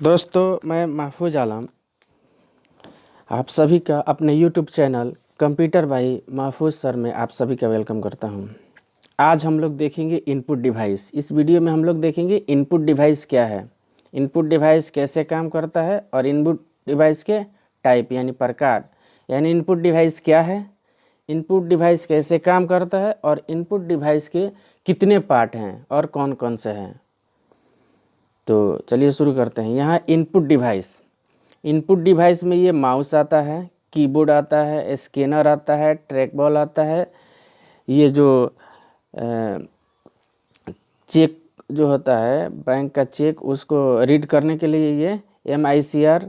दोस्तों, मैं महफूज आलम आप सभी का अपने YouTube चैनल कंप्यूटर भाई महफूज सर में आप सभी का वेलकम करता हूं। आज हम लोग देखेंगे इनपुट डिवाइस। इस वीडियो में हम लोग देखेंगे इनपुट डिवाइस क्या है, इनपुट डिवाइस कैसे काम करता है और इनपुट डिवाइस के टाइप यानी प्रकार, यानी इनपुट डिवाइस क्या है, इनपुट डिवाइस कैसे काम करता है और इनपुट डिवाइस के कितने पार्ट हैं और कौन कौन से हैं। तो चलिए शुरू करते हैं। यहाँ इनपुट डिवाइस में ये माउस आता है, कीबोर्ड आता है, स्कैनर आता है, ट्रैक बॉल आता है। ये जो चेक जो होता है बैंक का चेक, उसको रीड करने के लिए ये MICR,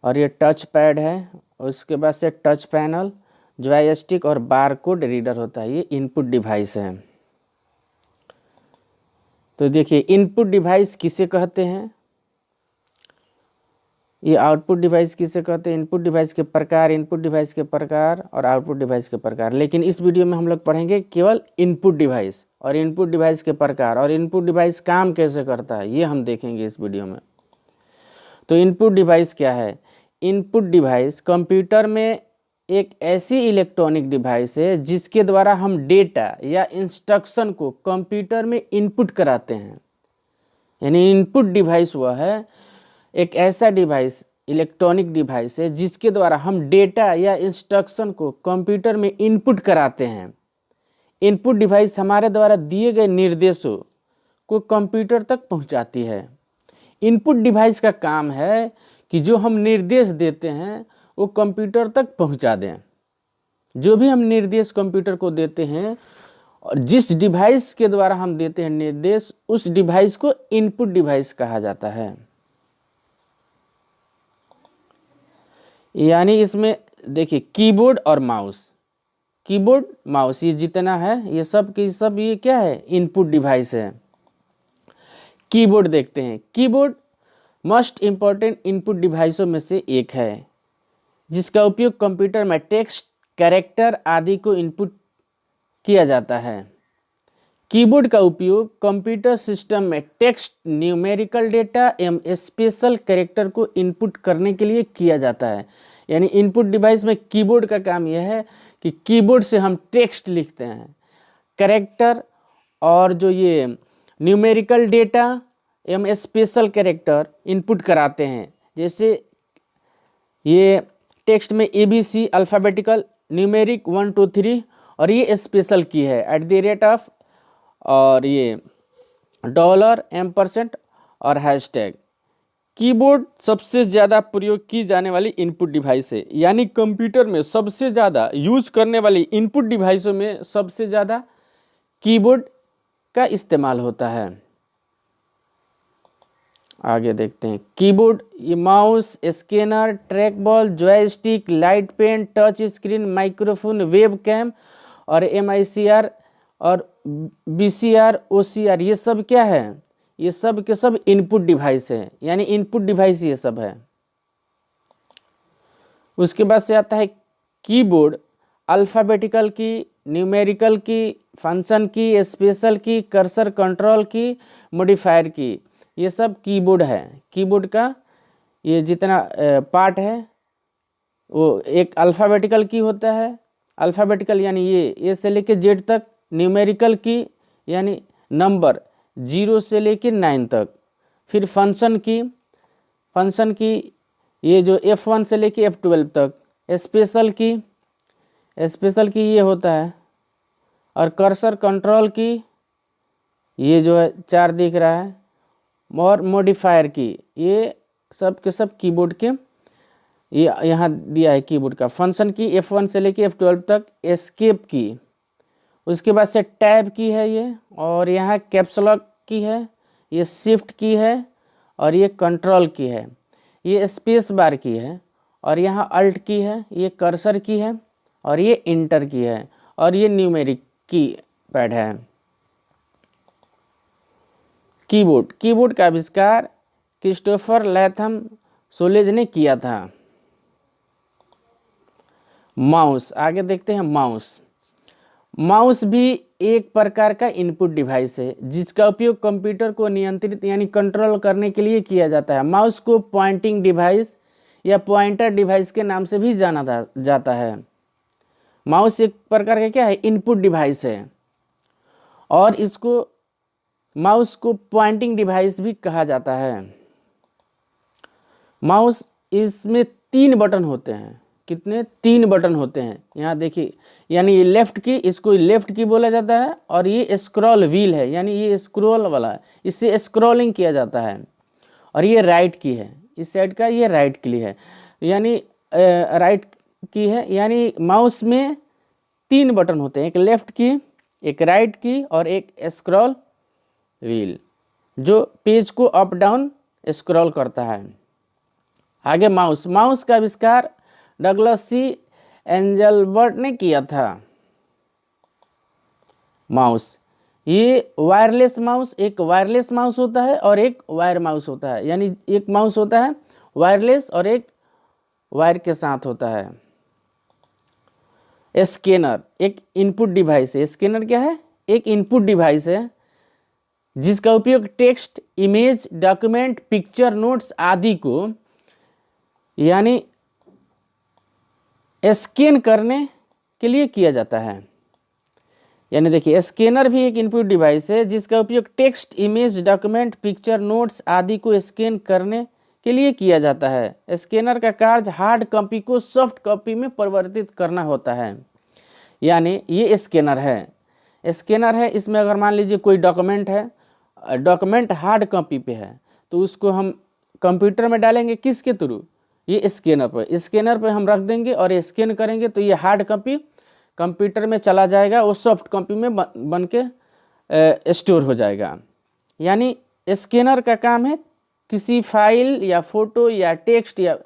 और ये टच पैड है। उसके बाद से टच पैनल, जॉयस्टिक और बारकोड रीडर होता है। ये इनपुट डिवाइस है। तो देखिए इनपुट डिवाइस किसे कहते हैं, ये आउटपुट डिवाइस किसे कहते हैं। इनपुट डिवाइस के प्रकार, इनपुट डिवाइस के प्रकार और आउटपुट डिवाइस के प्रकार। लेकिन इस वीडियो में हम लोग पढ़ेंगे केवल इनपुट डिवाइस और इनपुट डिवाइस के प्रकार और इनपुट डिवाइस काम कैसे करता है, ये हम देखेंगे इस वीडियो में। तो इनपुट डिवाइस क्या है। इनपुट डिवाइस कंप्यूटर में एक ऐसी इलेक्ट्रॉनिक डिवाइस है जिसके द्वारा हम डेटा या इंस्ट्रक्शन को कंप्यूटर में इनपुट कराते हैं। यानी इनपुट डिवाइस वह है, एक ऐसा डिवाइस, इलेक्ट्रॉनिक डिवाइस है जिसके द्वारा हम डेटा या इंस्ट्रक्शन को कंप्यूटर में इनपुट कराते हैं। इनपुट डिवाइस हमारे द्वारा दिए गए निर्देशों को कंप्यूटर तक पहुंचाती है। इनपुट डिवाइस का काम है कि जो हम निर्देश देते हैं वो कंप्यूटर तक पहुंचा दें। जो भी हम निर्देश कंप्यूटर को देते हैं और जिस डिवाइस के द्वारा हम देते हैं निर्देश, उस डिवाइस को इनपुट डिवाइस कहा जाता है। यानी इसमें देखिए कीबोर्ड और माउस, कीबोर्ड माउस ये जितना है ये सब की सब ये क्या है, इनपुट डिवाइस है। कीबोर्ड देखते हैं। कीबोर्ड मोस्ट इम्पॉर्टेंट इनपुट डिवाइसों में से एक है जिसका उपयोग कंप्यूटर में टेक्स्ट, कैरेक्टर आदि को इनपुट किया जाता है। कीबोर्ड का उपयोग कंप्यूटर सिस्टम में टेक्स्ट, न्यूमेरिकल डेटा एवं स्पेशल कैरेक्टर को इनपुट करने के लिए किया जाता है। यानी इनपुट डिवाइस में कीबोर्ड का काम यह है कि कीबोर्ड से हम टेक्स्ट लिखते हैं, कैरेक्टर और जो ये न्यूमेरिकल डेटा एवं स्पेशल कैरेक्टर इनपुट कराते हैं। जैसे ये टेक्स्ट में ABC अल्फ़ाबेटिकल, न्यूमेरिक 1 2 3 और ये स्पेशल की है @ और ये $, और हैशटैग। कीबोर्ड सबसे ज़्यादा प्रयोग की जाने वाली इनपुट डिवाइस है। यानी कंप्यूटर में सबसे ज़्यादा यूज करने वाली इनपुट डिवाइसों में सबसे ज़्यादा कीबोर्ड का इस्तेमाल होता है। आगे देखते हैं। कीबोर्ड ये mouse, scanner, track ball, joystick, light pen, touch screen, microphone, web cam और MICR और BCR, OCR ये सब क्या है, ये सब के सब इनपुट डिवाइस है। यानी इनपुट डिवाइस ये सब है। उसके बाद से आता है कीबोर्ड अल्फ़ाबेटिकल की, न्यूमेरिकल की, फंक्शन की, स्पेशल की, कर्सर कंट्रोल की, मॉडिफायर की, ये सब कीबोर्ड है। कीबोर्ड का ये जितना पार्ट है वो एक अल्फ़ाबेटिकल की होता है। अल्फ़ाबेटिकल यानी ये A से लेके Z तक, न्यूमेरिकल की यानी नंबर 0 से लेके 9 तक, फिर फंक्शन की ये जो F1 से लेके F12 तक, स्पेशल की ये होता है, और कर्सर कंट्रोल की ये जो है 4 दिख रहा है, और मॉडिफायर की ये सब के सब कीबोर्ड के ये यहाँ दिया है। कीबोर्ड का फंक्शन की F1 से लेके F12 तक, एस्केप की, उसके बाद से टैब की है ये, और यहाँ कैप्स लॉक की है, ये शिफ्ट की है और ये कंट्रोल की है, ये स्पेस बार की है, और यहाँ अल्ट की है, ये कर्सर की है और ये इंटर की है, और ये न्यूमेरिक की पैड है। कीबोर्ड का आविष्कार क्रिस्टोफर लैथम सोलेज ने किया था। माउस, आगे देखते हैं। माउस भी एक प्रकार का इनपुट डिवाइस है जिसका उपयोग कंप्यूटर को नियंत्रित यानी कंट्रोल करने के लिए किया जाता है। माउस को पॉइंटिंग डिवाइस या पॉइंटर डिवाइस के नाम से भी जाना जाता है। माउस एक प्रकार का क्या है, इनपुट डिवाइस है और इसको माउस को पॉइंटिंग डिवाइस भी कहा जाता है। माउस इसमें 3 बटन होते हैं। कितने? 3 बटन होते हैं। यहाँ देखिए, यानी ये लेफ्ट की, इसको लेफ्ट की बोला जाता है और ये स्क्रॉल व्हील है, यानी ये स्क्रॉल वाला है, इससे स्क्रॉलिंग किया जाता है। और ये राइट की है, इस साइड का ये राइट की है, यानी राइट की है। यानी माउस में 3 बटन होते हैं, एक लेफ्ट की, एक राइट की और एक स्क्रॉल व्हील, जो पेज को अप डाउन स्क्रॉल करता है। आगे माउस का आविष्कार डगलस सी एंजलबर्ट ने किया था। माउस, ये वायरलेस माउस, एक वायरलेस माउस होता है और एक वायर माउस होता है। यानी एक माउस होता है वायरलेस और एक वायर के साथ होता है। स्कैनर एक इनपुट डिवाइस है। स्कैनर क्या है? एक इनपुट डिवाइस है जिसका उपयोग text, image, document, picture, notes आदि को यानी स्कैन करने के लिए किया जाता है। यानी देखिए, स्कैनर भी एक इनपुट डिवाइस है जिसका उपयोग text, image, document, picture, notes आदि को स्कैन करने के लिए किया जाता है। स्कैनर का कार्य हार्ड कॉपी को सॉफ्ट कॉपी में परिवर्तित करना होता है। यानी ये स्कैनर है। इसमें अगर मान लीजिए कोई डॉक्यूमेंट है, डॉक्यूमेंट हार्ड कॉपी पे है, तो उसको हम कंप्यूटर में डालेंगे किसके थ्रू? ये स्कैनर पे हम रख देंगे और स्कैन करेंगे तो ये हार्ड कॉपी कंप्यूटर में चला जाएगा, वो सॉफ्ट कॉपी में बन के स्टोर हो जाएगा। यानी स्कैनर का काम है किसी फाइल या फोटो या टेक्स्ट या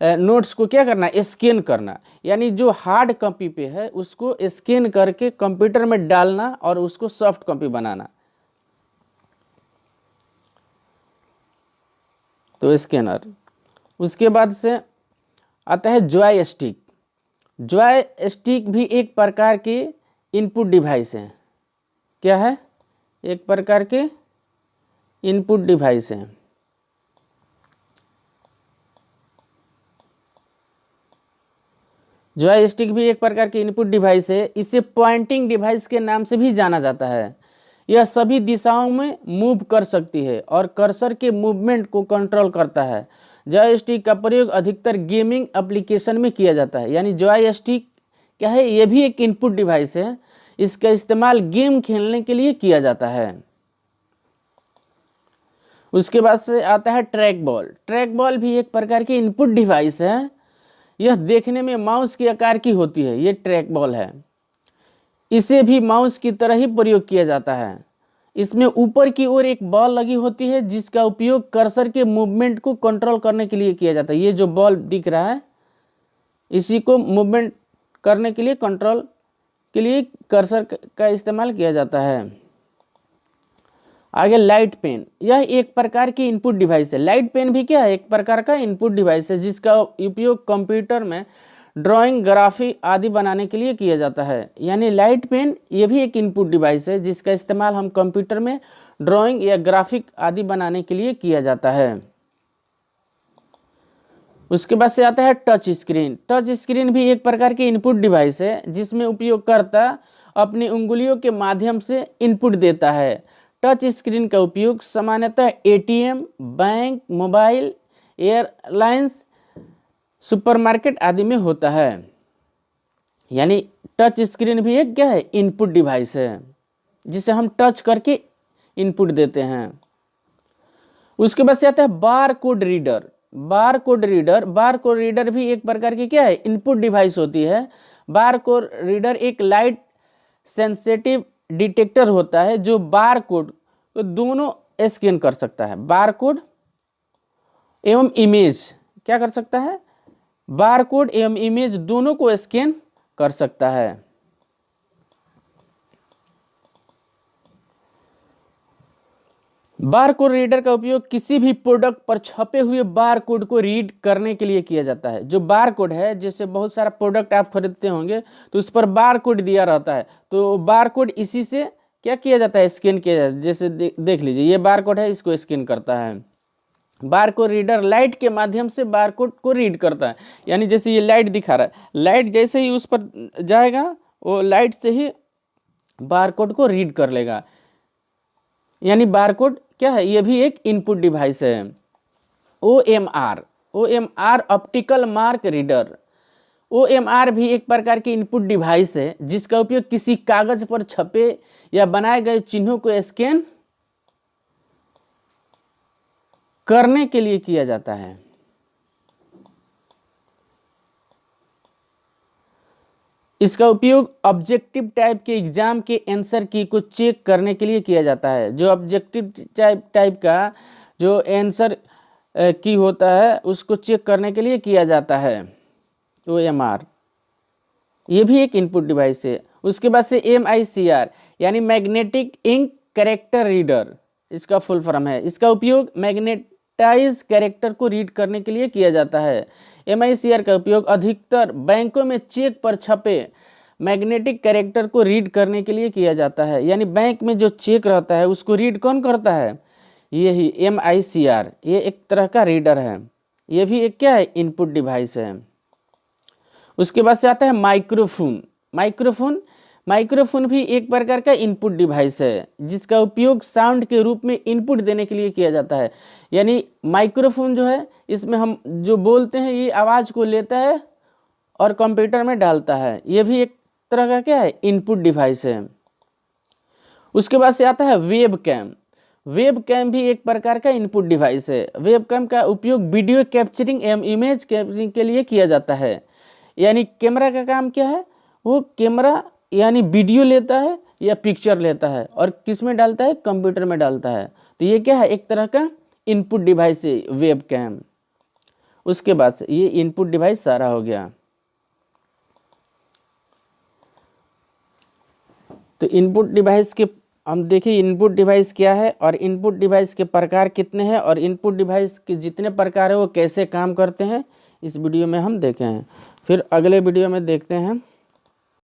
नोट्स को क्या करना? स्कैन करना। यानी जो हार्ड कॉपी पे है उसको स्कैन करके कंप्यूटर में डालना और उसको सॉफ्ट कॉपी बनाना। तो स्कैनर। उसके बाद से आता है जॉयस्टिक। जॉयस्टिक भी एक प्रकार के इनपुट डिवाइस है। क्या है? एक प्रकार के इनपुट डिवाइस है। जॉयस्टिक भी एक प्रकार के इनपुट डिवाइस है। इसे पॉइंटिंग डिवाइस के नाम से भी जाना जाता है। यह सभी दिशाओं में मूव कर सकती है और कर्सर के मूवमेंट को कंट्रोल करता है। जॉयस्टिक का प्रयोग अधिकतर गेमिंग एप्लीकेशन में किया जाता है। यानी जॉयस्टिक क्या है? ये भी एक इनपुट डिवाइस है। इसका इस्तेमाल गेम खेलने के लिए किया जाता है। उसके बाद से आता है ट्रैक बॉल। ट्रैक बॉल भी एक प्रकार की इनपुट डिवाइस है। यह देखने में माउस के आकार की होती है। ये ट्रैक बॉल है। इसे भी माउस की तरह ही प्रयोग किया जाता है। इसमें ऊपर की ओर एक बॉल लगी होती है जिसका उपयोग कर्सर के मूवमेंट को कंट्रोल करने के लिए किया जाता है। ये जो बॉल दिख रहा है, इसी को मूवमेंट करने के लिए, कंट्रोल के लिए कर्सर का इस्तेमाल किया जाता है। आगे लाइट पेन, यह एक प्रकार की इनपुट डिवाइस है। लाइट पेन भी क्या है? एक प्रकार का इनपुट डिवाइस है जिसका उपयोग कंप्यूटर में ड्राइंग, ग्राफिक आदि बनाने के लिए किया जाता है। यानी लाइट पेन ये भी एक इनपुट डिवाइस है जिसका इस्तेमाल हम कंप्यूटर में ड्राइंग या ग्राफिक आदि बनाने के लिए किया जाता है। उसके बाद से आता है टच स्क्रीन। टच स्क्रीन भी एक प्रकार की इनपुट डिवाइस है जिसमें उपयोगकर्ता अपनी उंगलियों के माध्यम से इनपुट देता है। टच स्क्रीन का उपयोग सामान्यतः ATM, bank, mobile, airlines, supermarket आदि में होता है। यानी टच स्क्रीन भी एक क्या है? इनपुट डिवाइस है जिसे हम टच करके इनपुट देते हैं। उसके बाद से आता है bar code reader. Bar code reader भी एक प्रकार की क्या है? इनपुट डिवाइस होती है। बार कोड रीडर एक लाइट सेंसिटिव डिटेक्टर होता है जो बार कोड को दोनों स्कैन कर सकता है। बार कोड एवं इमेज क्या कर सकता है? बार कोड एवं इमेज दोनों को स्कैन कर सकता है। बार कोड रीडर का उपयोग किसी भी प्रोडक्ट पर छपे हुए बार कोड को रीड करने के लिए किया जाता है। जो बार कोड है, जैसे बहुत सारा प्रोडक्ट आप खरीदते होंगे तो उस पर बार कोड दिया रहता है, तो बार कोड इसी से क्या किया जाता है, स्कैन किया जाता है। जैसे देख लीजिए, ये बार कोड है, इसको स्कैन करता है। बार कोड रीडर लाइट के माध्यम से बार कोड को रीड करता है, यानी जैसे ये लाइट दिखा रहा है, लाइट जैसे ही उस पर जाएगा वो लाइट से ही बार कोड को रीड कर लेगा। यानी बार कोड क्या है, ये भी एक इनपुट डिवाइस है। OMR, OMR optical mark reader. OMR भी एक प्रकार की इनपुट डिवाइस है जिसका उपयोग किसी कागज पर छपे या बनाए गए चिन्हों को स्कैन करने के लिए किया जाता है। इसका उपयोग ऑब्जेक्टिव टाइप के एग्जाम के आंसर की को चेक करने के लिए किया जाता है। जो ऑब्जेक्टिव टाइप का जो आंसर की होता है उसको चेक करने के लिए किया जाता है OMR। ये भी एक इनपुट डिवाइस है। उसके बाद से MICR यानी मैग्नेटिक इंक कैरेक्टर रीडर, इसका फुल फॉर्म है। इसका उपयोग मैग्नेटाइज कैरेक्टर को रीड करने के लिए किया जाता है। MICR का उपयोग अधिकतर बैंकों में चेक पर छपे मैग्नेटिक कैरेक्टर को रीड करने के लिए किया जाता है। यानी बैंक में जो चेक रहता है उसको रीड कौन करता है, यही MICR। ये एक तरह का रीडर है, ये भी एक क्या है, इनपुट डिवाइस है। उसके बाद से आता है माइक्रोफोन। माइक्रोफोन भी एक प्रकार का इनपुट डिवाइस है जिसका उपयोग साउंड के रूप में इनपुट देने के लिए किया जाता है। यानी माइक्रोफोन जो है, इसमें हम जो बोलते हैं ये आवाज़ को लेता है और कंप्यूटर में डालता है। ये भी एक तरह का क्या है, इनपुट डिवाइस है। उसके बाद से आता है वेबकैम। वेबकैम भी एक प्रकार का इनपुट डिवाइस है। वेबकैम का उपयोग वीडियो कैप्चरिंग एवं इमेज कैप्चरिंग के लिए किया जाता है। यानी कैमरा का काम क्या है, वो कैमरा यानी वीडियो लेता है या पिक्चर लेता है और किस में डालता है, कंप्यूटर में डालता है। तो ये क्या है, एक तरह का इनपुट डिवाइस है वेबकैम। उसके बाद से ये इनपुट डिवाइस सारा हो गया। तो इनपुट डिवाइस के हम देखिए इनपुट डिवाइस क्या है और इनपुट डिवाइस के प्रकार कितने हैं और इनपुट डिवाइस के जितने प्रकार है वो कैसे काम करते हैं, इस वीडियो में हम देखे हैं। फिर अगले वीडियो में देखते हैं।